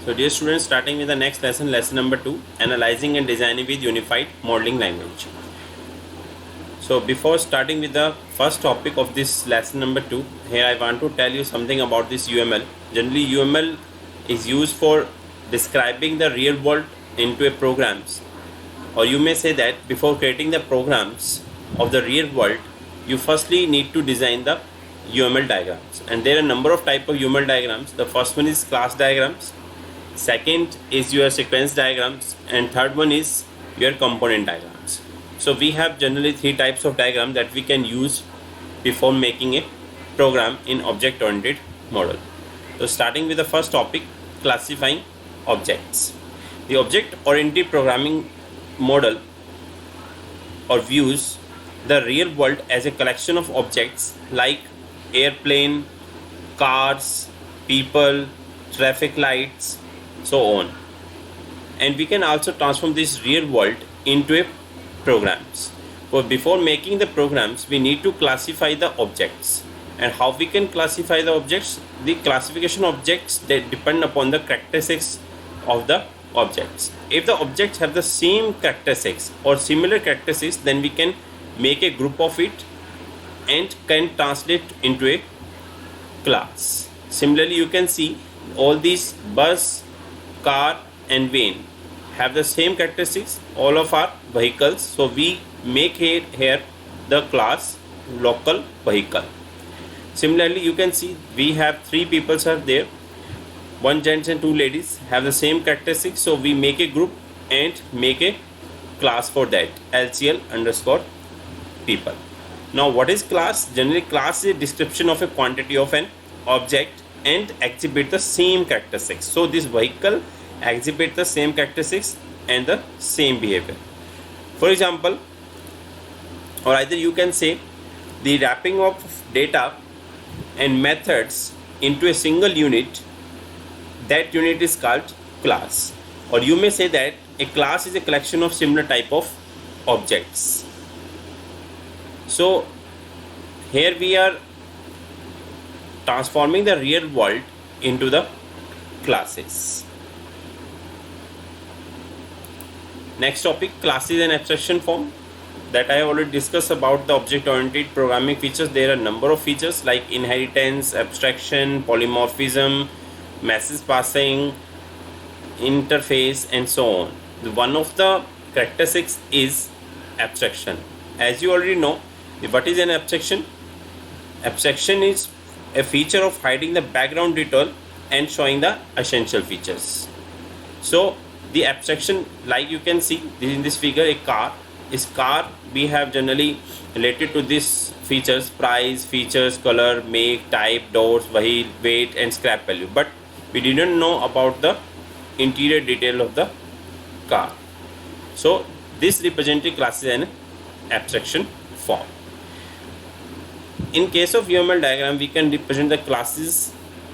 So dear students, starting with the next lesson, lesson number 2, analyzing and designing with unified modeling language. So before starting with the first topic of this lesson number 2, here I want to tell you something about this UML. Generally UML is used for describing the real world into a programs, or you may say that before creating the programs of the real world, you firstly need to design the UML diagrams. And there are a number of type of UML diagrams. The first one is class diagrams, second is your sequence diagrams, and third one is your component diagrams. So we have generally three types of diagram that we can use before making a program in object oriented model. So starting with the first topic, classifying objects. The object oriented programming model or views the real world as a collection of objects like airplane, cars, people, traffic lights, so on. And we can also transform this real world into a programs. But before making the programs, we need to classify the objects. And how we can classify the objects? The classification objects that depend upon the characteristics of the objects. If the objects have the same characteristics or similar characteristics, then we can make a group of it and can translate into a class. Similarly, you can see all these bus, car and van have the same characteristics, all of our vehicles, so we make here the class local vehicle. Similarly, you can see we have three people are there, one gents and two ladies have the same characteristics, so we make a group and make a class for that, LCL underscore people. Now what is class? Generally class is a description of a quantity of an object and exhibit the same characteristics. So this vehicle exhibit the same characteristics and the same behavior. For example, or either you can say the wrapping of data and methods into a single unit, that unit is called class. Or you may say that a class is a collection of similar type of objects. So here we are transforming the real world into the classes. Next topic, classes and abstraction form. That I have already discussed about the object oriented programming features. There are a number of features like inheritance, abstraction, polymorphism, message passing, interface and so on. One of the characteristics is abstraction. As you already know, what is an abstraction? Abstraction is a feature of hiding the background detail and showing the essential features. So the abstraction, like you can see in this figure, a car is car. We have generally related to these features: price, features, color, make, type, doors, weight and scrap value, but we didn't know about the interior detail of the car. So this represented classes in abstraction form. In case of UML diagram, we can represent the classes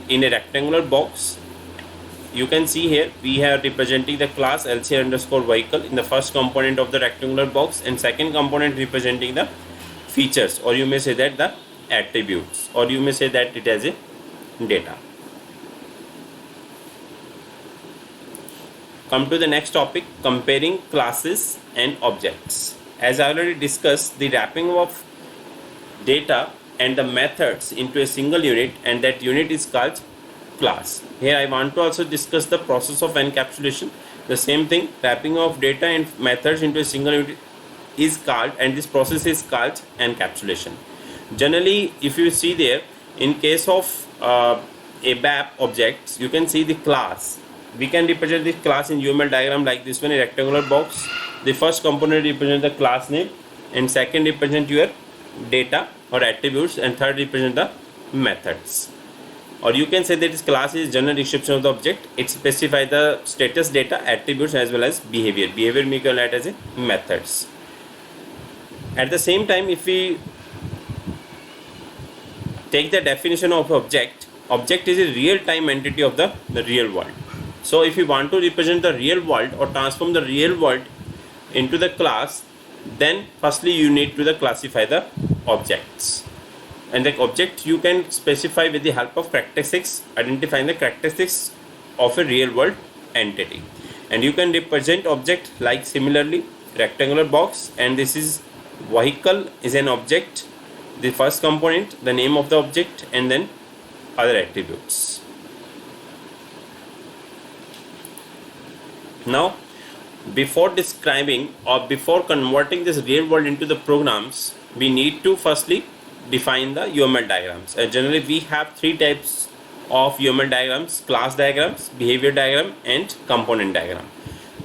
in a rectangular box. You can see here we have representing the class LCL underscore vehicle in the first component of the rectangular box, and second component representing the features, or you may say that the attributes, or you may say that it has a data. Come to the next topic, comparing classes and objects. As I already discussed, the wrapping of data and the methods into a single unit, and that unit is called class. Here I want to also discuss the process of encapsulation. The same thing, wrapping of data and methods into a single unit is called, and this process is called encapsulation. Generally, if you see there, in case of a BAP objects, you can see the class. We can represent this class in UML diagram like this one, a rectangular box. The first component represents the class name, and second represent your data or attributes, and third represent the methods. Or you can say that this class is general description of the object. It specifies the status, data, attributes as well as behavior. Behavior we can add as a methods. At the same time, if we take the definition of object, object is a real-time entity of the real world. So if you want to represent the real world or transform the real world into the class, then firstly you need to classify the objects. And the object you can specify with the help of characteristics, identifying the characteristics of a real world entity. And you can represent object like similarly rectangular box, and this is vehicle is an object, the first component, the name of the object, and then other attributes. Now before describing or before converting this real world into the programs, we need to firstly define the UML diagrams. Generally we have three types of UML diagrams: class diagrams, behavior diagram, and component diagram.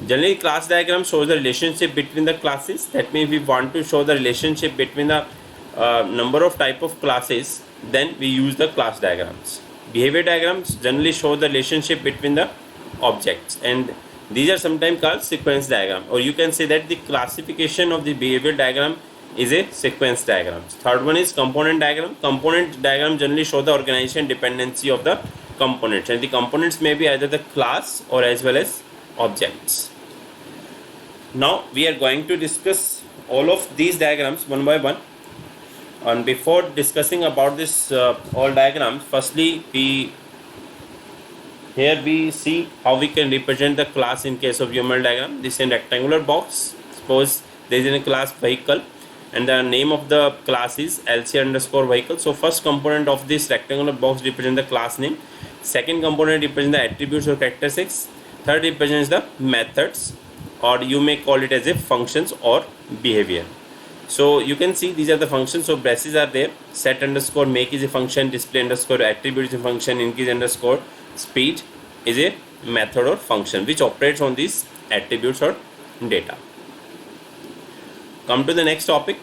Generally class diagram shows the relationship between the classes. That means we want to show the relationship between the number of type of classes, then we use the class diagrams. Behavior diagrams generally show the relationship between the objects, and these are sometimes called sequence diagram, or you can say that the classification of the behavior diagram is a sequence diagram. Third one is component diagram. Component diagram generally show the organization dependency of the components, and the components may be either the class or as well as objects. Now we are going to discuss all of these diagrams one by one. And before discussing about this all diagrams, firstly here we see how we can represent the class in case of UML diagram. This is a rectangular box. Suppose there is a class vehicle, and the name of the class is LC underscore vehicle. So first component of this rectangular box represents the class name. Second component represents the attributes or characteristics. Third represents the methods, or you may call it as a functions or behavior. So you can see these are the functions. So braces are there. Set underscore make is a function. Display underscore attribute is a function. Increase underscore speed is a method or function which operates on these attributes or data. Come to the next topic.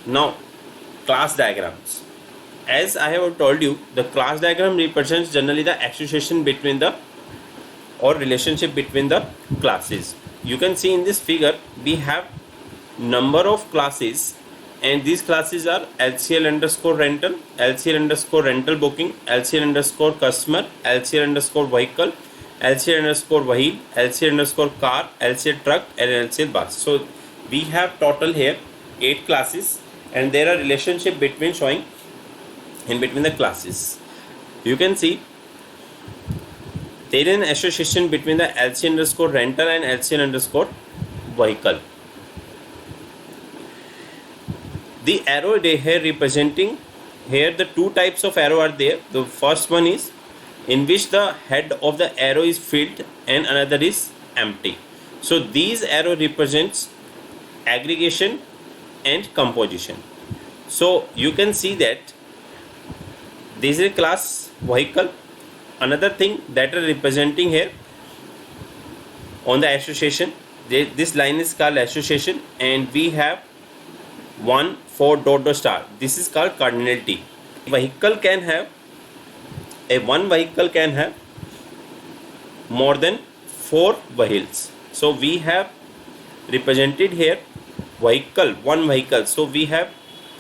Now class diagrams. As I have told you, the class diagram represents generally the association between the or relationship between the classes. You can see in this figure we have number of classes, and these classes are LCL underscore rental, LCL underscore rental booking, LCL underscore customer, LCL underscore vehicle, LCL underscore vehicle, LCL underscore car, LCL truck, and LCL bus. So we have total here 8 classes, and there are relationship between showing in between the classes. You can see there is an association between the LC underscore rental and LC underscore vehicle. The arrow here representing here the two types of arrow are there. The first one is in which the head of the arrow is filled and another is empty. So these arrow represents aggregation and composition. So you can see that this is a class vehicle. Another thing that are representing here on the association, this line is called association, and we have 1 4 dot dot star. This is called cardinality. Vehicle can have one vehicle can have more than 4 vehicles. So we have represented here vehicle, one vehicle. So we have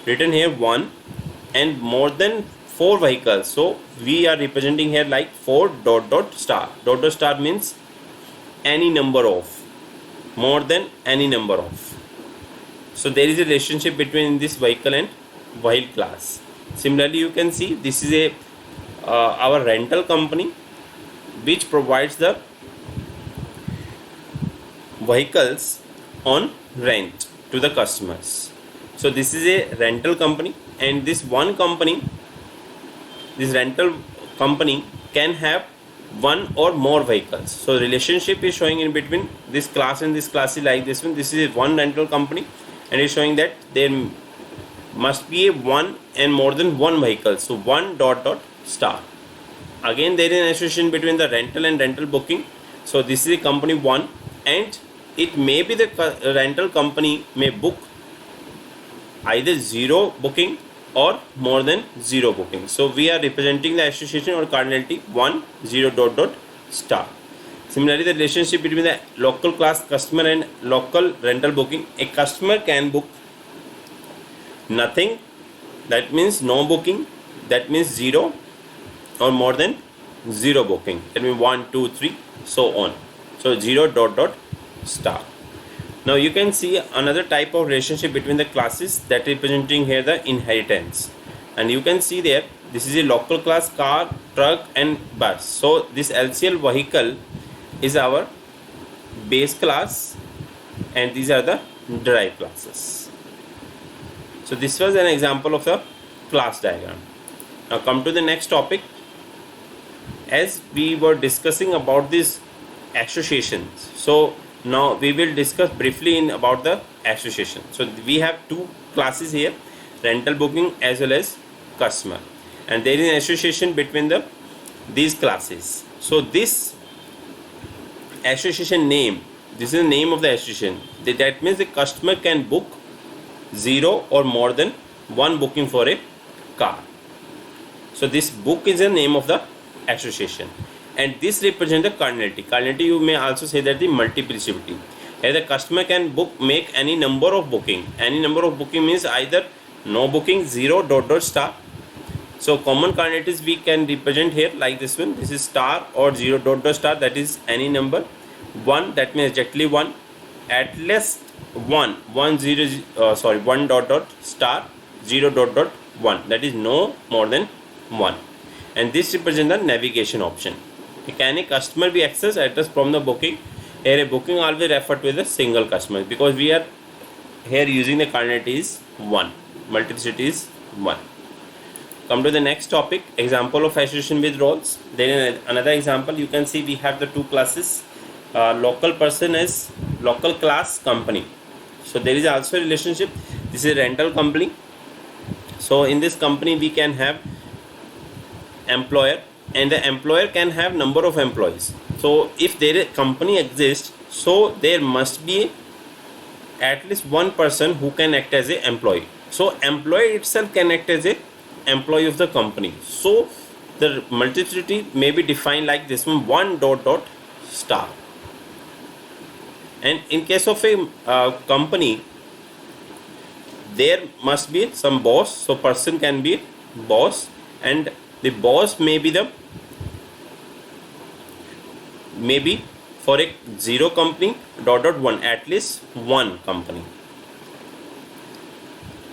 written here 1 and more than 4 vehicles. So we are representing here like 4 dot dot star. Dot dot star means any number of, more than any number of. So there is a relationship between this vehicle and vehicle class. Similarly, you can see this is a our rental company which provides the vehicles on rent to the customers. So this is a rental company, and this one company, this rental company can have 1 or more vehicles. So relationship is showing in between this class and this class is like this one. This is one rental company, and it's showing that there must be a 1 and more than 1 vehicle. So 1 dot dot star. Again there is an association between the rental and rental booking. So this is a company 1, and it may be the rental company may book either 0 booking or more than 0 booking. So we are representing the association or cardinality 1 0 dot dot star. Similarly, the relationship between the local class customer and local rental booking. A customer can book nothing, that means no booking, that means 0, or more than 0 booking, that means 1 2 3 so on. So 0 dot dot star. Now you can see another type of relationship between the classes that representing here the inheritance, and you can see there this is a local class car, truck and bus. So this LCL vehicle is our base class and these are the derived classes. So this was an example of the class diagram. Now come to the next topic. As we were discussing about these associations, so now we will discuss briefly about the association. So we have two classes here, rental booking as well as customer, and there is an association between these classes. So this association name, this is the name of the association. That means the customer can book 0 or more than 1 booking for a car. So this book is the name of the association, and this represents the cardinality. Cardinality, you may also say that the multiplicity. Here the customer can make any number of booking. Any number of booking means either no booking, 0, dot dot star. So common cardinalities we can represent here like this one. This is star or 0 dot dot star, that is any number. 1, that means exactly 1. At least 1 dot dot star 0 dot dot 1, that is no more than 1. And this represents the navigation option. Can a customer be accessed address from the booking? Here a booking always referred to as a single customer, because we are here using the cardinality is 1, multiplicity is 1. Come to the next topic, example of association with roles. Then another example, you can see we have the two classes, local person is local class company. So there is also a relationship. This is a rental company. So in this company we can have employer, and the employer can have number of employees. So if there is company exists, so there must be at least one person who can act as a employee. So employee itself can act as a employee of the company. So the multiplicity may be defined like this one, 1 dot dot star. And in case of a company, there must be some boss. So person can be boss, and the boss may be for a 0 company dot dot 1, at least 1 company.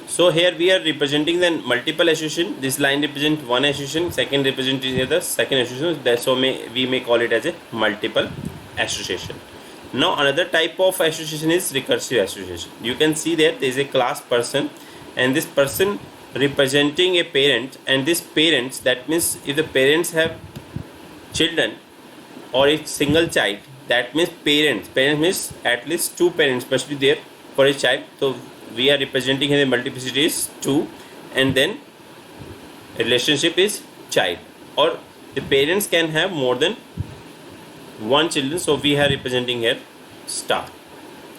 So here we are representing the multiple association. This line represents one association, second represents the second association. So we may call it as a multiple association. Now another type of association is recursive association. You can see that there is a class person, and this person representing a parent, and this parents, that means if the parents have children or a single child, that means parents means at least 2 parents must be there for a child. So we are representing here the multiplicity is 2, and then relationship is child, or the parents can have more than 1 children. So we are representing here star.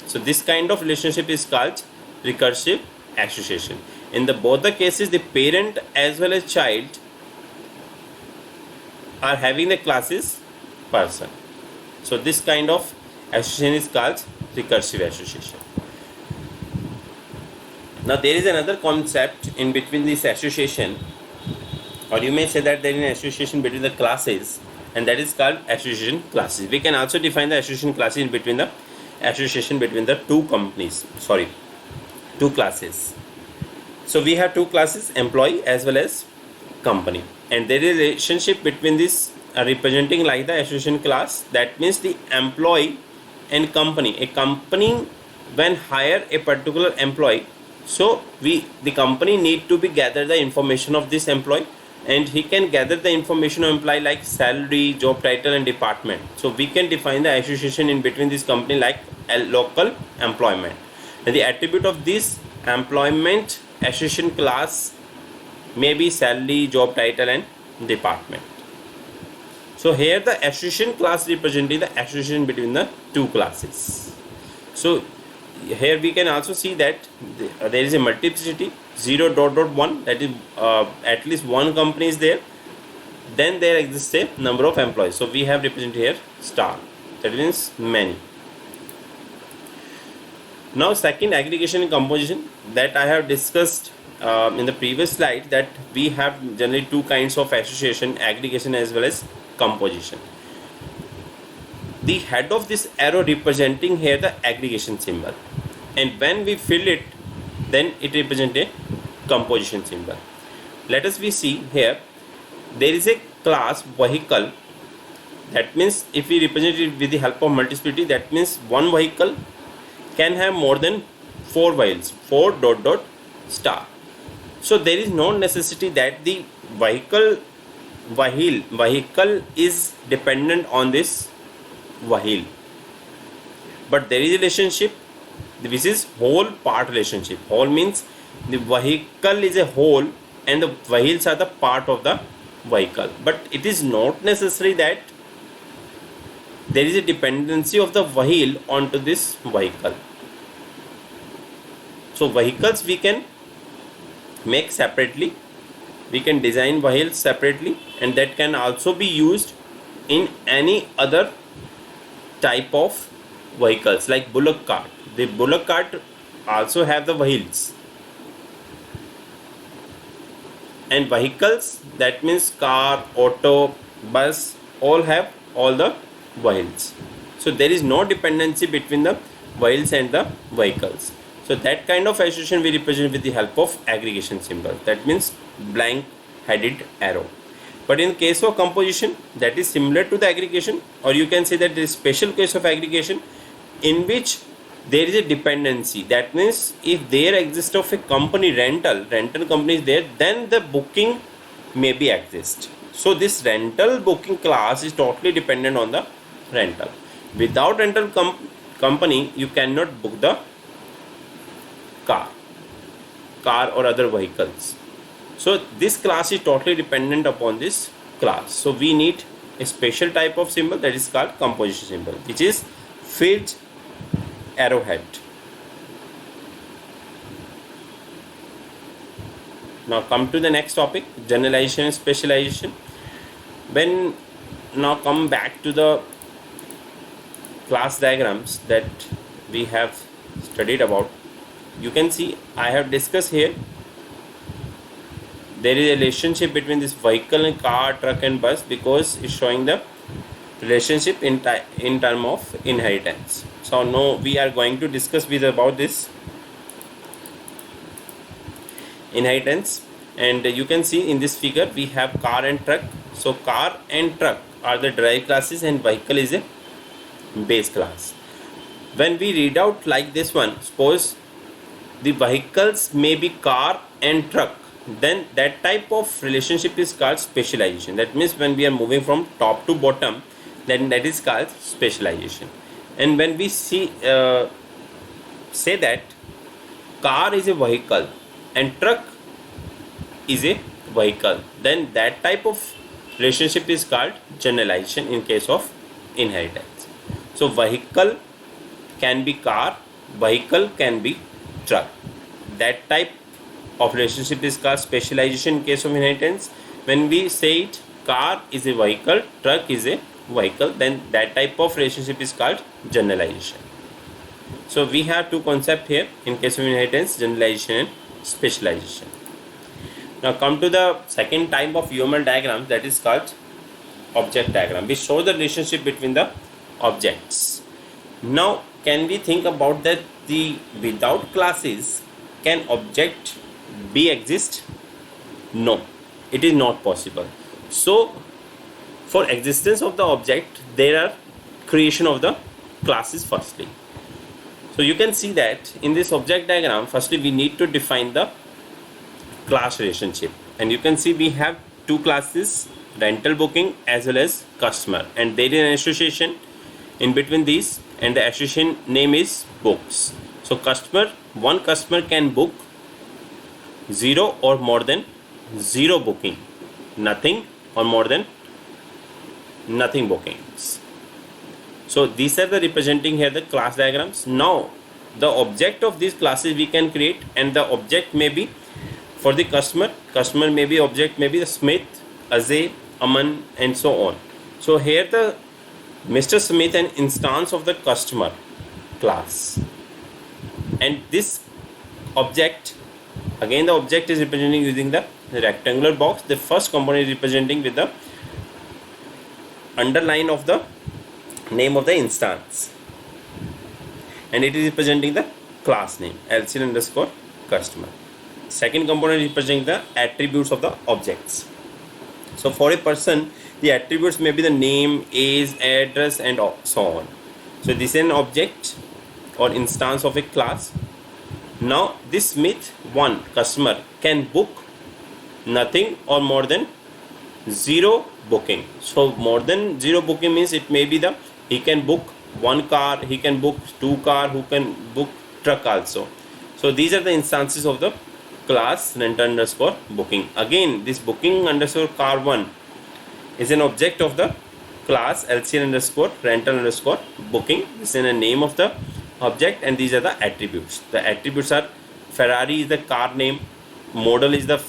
So this kind of relationship is called recursive association. In both the cases, the parent as well as child are having the classes person. So this kind of association is called recursive association. Now there is another concept in between this association, or you may say that there is an association between the classes, and that is called association classes. We can also define the association classes in between the association between the two classes. So we have 2 classes, employee as well as company, and there is a relationship between this representing like the association class. That means the employee and company. A company when hire a particular employee, so the company need to be gather the information of this employee, and he can gather the information of employee like salary, job title and department. So we can define the association in between this company like a local employment, and the attribute of this employment association class may be salary, job title and department. So here the association class representing the association between the 2 classes. So here we can also see that there is a multiplicity 0 dot dot 1, that is at least 1 company is there. Then there exists a number of employees. So we have represented here star, that means many. Now second, aggregation and composition, that I have discussed in the previous slide, that we have generally 2 kinds of association, aggregation as well as composition. The head of this arrow representing here the aggregation symbol, and when we fill it, then it represents a composition symbol. let us we see here, there is a class vehicle. That means if we represent it with the help of multiplicity, that means one vehicle can have more than 4 wheels, 4 dot dot star. So there is no necessity that the vehicle is dependent on this wheel, but there is a relationship. This is whole part relationship. Whole means the vehicle is a whole and the wheels are the part of the vehicle, but it is not necessary that there is a dependency of the wheel onto this vehicle. So vehicles we can make separately, we can design wheels separately, and that can also be used in any other type of vehicles like bullock cart. The bullock cart also have the wheels, and vehicles, that means car, auto, bus, all have all the wheels. So there is no dependency between the wheels and the vehicles. So that kind of association we represent with the help of aggregation symbol, that means blank headed arrow. But in case of composition, that is similar to the aggregation, or you can say that there is special case of aggregation in which there is a dependency. That means if there exists of a company, rental company is there, then the booking may be exist. So this rental booking class is totally dependent on the rental. Without rental company, you cannot book the car or other vehicles. So this class is totally dependent upon this class. So we need a special type of symbol, that is called composition symbol, which is filled arrowhead. Now come to the next topic, generalization and specialization. When now come back to the class diagrams that we have studied about, you can see I have discussed here there is a relationship between this vehicle and car, truck and bus, because it's showing the relationship in term of inheritance. So now we are going to discuss with about this inheritance, and you can see in this figure we have car and truck. So car and truck are the derived classes and vehicle is a base class. When we read out like this one, suppose the vehicles may be car and truck, then that type of relationship is called specialization. That means when we are moving from top to bottom, then that is called specialization. And when we see say that car is a vehicle and truck is a vehicle, then that type of relationship is called generalization in case of inheritance. So vehicle can be car, vehicle can be truck. That type of relationship is called specialization in case of inheritance. When we say it, car is a vehicle, truck is a vehicle, then that type of relationship is called generalization. So we have two concepts here in case of inheritance, generalization and specialization. Now come to the second type of UML diagram, that is called object diagram. We show the relationship between the objects. Now can we think about that the without classes can object be exist? No, it is not possible. So for existence of the object, there are creation of the classes firstly. So you can see that in this object diagram, firstly we need to define the class relationship, and you can see we have two classes, rental booking as well as customer, and there is an association in between these, and the association name is books. So one customer can book 0 or more than 0 booking, nothing or more than nothing bookings. So these are the representing here the class diagrams. Now the object of these classes we can create, and the object may be for the customer may be object may be the Smith, Ajay, Aman and so on. So here the Mr. Smith an instance of the customer class, and this object, again the object is representing using the rectangular box. The first component is representing with the underline of the name of the instance, and it is representing the class name LCL underscore customer. Second component representing the attributes of the objects. So for a person, the attributes may be the name, age, address, and so on. So this is an object or instance of a class. Now this Smith 1 customer can book nothing or more than 0 booking. So more than 0 booking means it may be the he can book 1 car, he can book 2 car, who can book truck also. So these are the instances of the class rent underscore booking. Again, this booking underscore car 1 is an object of the class LCN underscore rental underscore booking. This is the name of the object, and these are the attributes. The attributes are Ferrari is the car name, model is the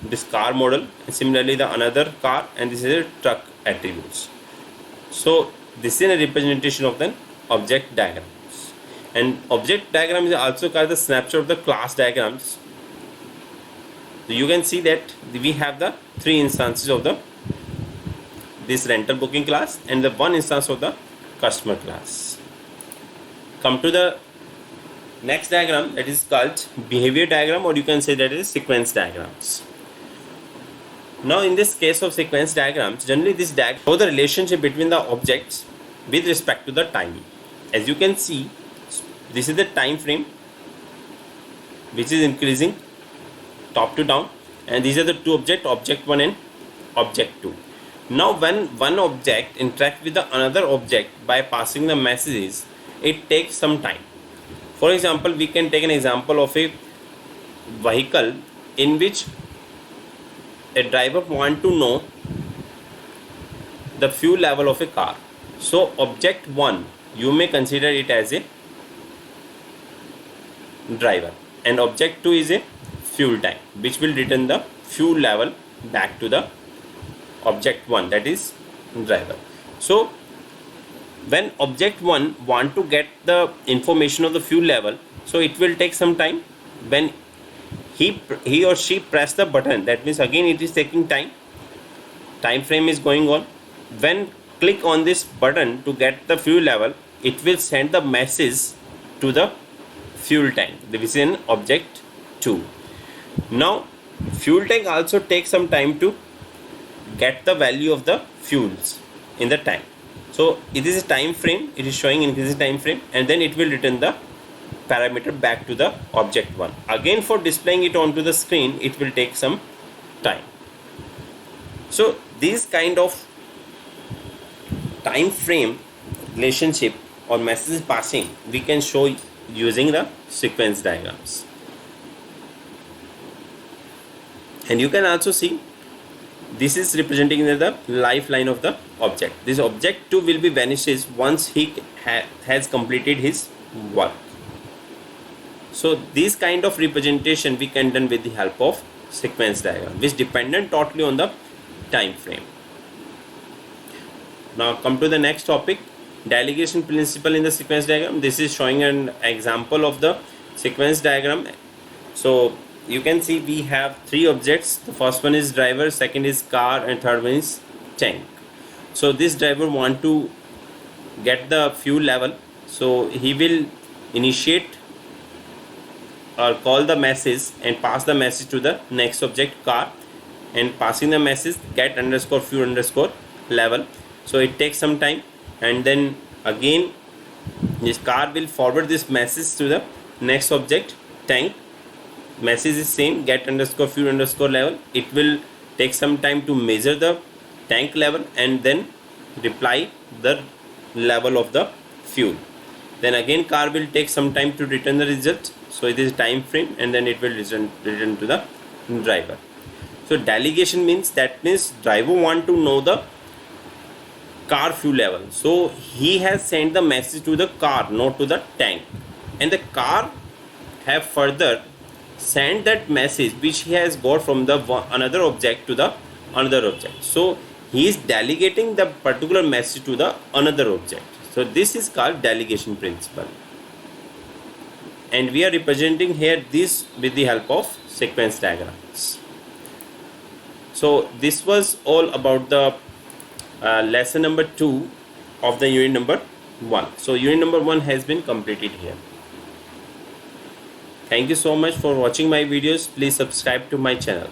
this car model, and similarly the another car, and this is a truck attributes. So this is a representation of the object diagrams, and object diagram is also called the snapshot of the class diagrams. So you can see that we have the 3 instances of the this rental booking class and the 1 instance of the customer class. Come to the next diagram, that is called behavior diagram, or you can say that is sequence diagrams. Now in this case of sequence diagrams, generally this diagram shows the relationship between the objects with respect to the time. As you can see, this is the time frame which is increasing top to down, and these are the 2 objects, object 1 and object 2. Now when one object interacts with the another object by passing the messages, it takes some time. For example, we can take an example of a vehicle in which a driver wants to know the fuel level of a car. So object 1, you may consider it as a driver, and object 2 is a fuel tank, which will return the fuel level back to the object 1, that is driver. So when object 1 want to get the information of the fuel level, so it will take some time. When he or she press the button, that means again it is taking time frame is going on. When click on this button to get the fuel level, it will send the message to the fuel tank, which is in object 2. Now fuel tank also takes some time to get the value of the fuels in the tank. So it is a time frame, it is showing increasing time frame, and then it will return the parameter back to the object 1. Again, for displaying it onto the screen, it will take some time. So these kind of time frame relationship or message passing we can show using the sequence diagrams. And you can also see this is representing the lifeline of the object. This object 2 will be vanishes once he has completed his work. So this kind of representation we can done with the help of sequence diagram, which dependent totally on the time frame. Now come to the next topic, delegation principle in the sequence diagram. This is showing an example of the sequence diagram. So you can see we have 3 objects. The first one is driver, second is car, and third one is tank. So this driver want to get the fuel level, so he will initiate or call the message and pass the message to the next object car, and passing the message get underscore fuel underscore level. So it takes some time, and then again this car will forward this message to the next object tank. Message is same, get underscore fuel underscore level. It will take some time to measure the tank level and then reply the level of the fuel. Then again car will take some time to return the result. So it is time frame, and then it will return to the driver. So delegation means driver want to know the car fuel level. So he has sent the message to the car, not to the tank, and the car have further send that message which he has got from the another object to the another object. So he is delegating the particular message to the another object. So this is called delegation principle, and we are representing here this with the help of sequence diagrams. So this was all about the lesson number 2 of the unit number 1. So unit number 1 has been completed here. Thank you so much for watching my videos. Please subscribe to my channel.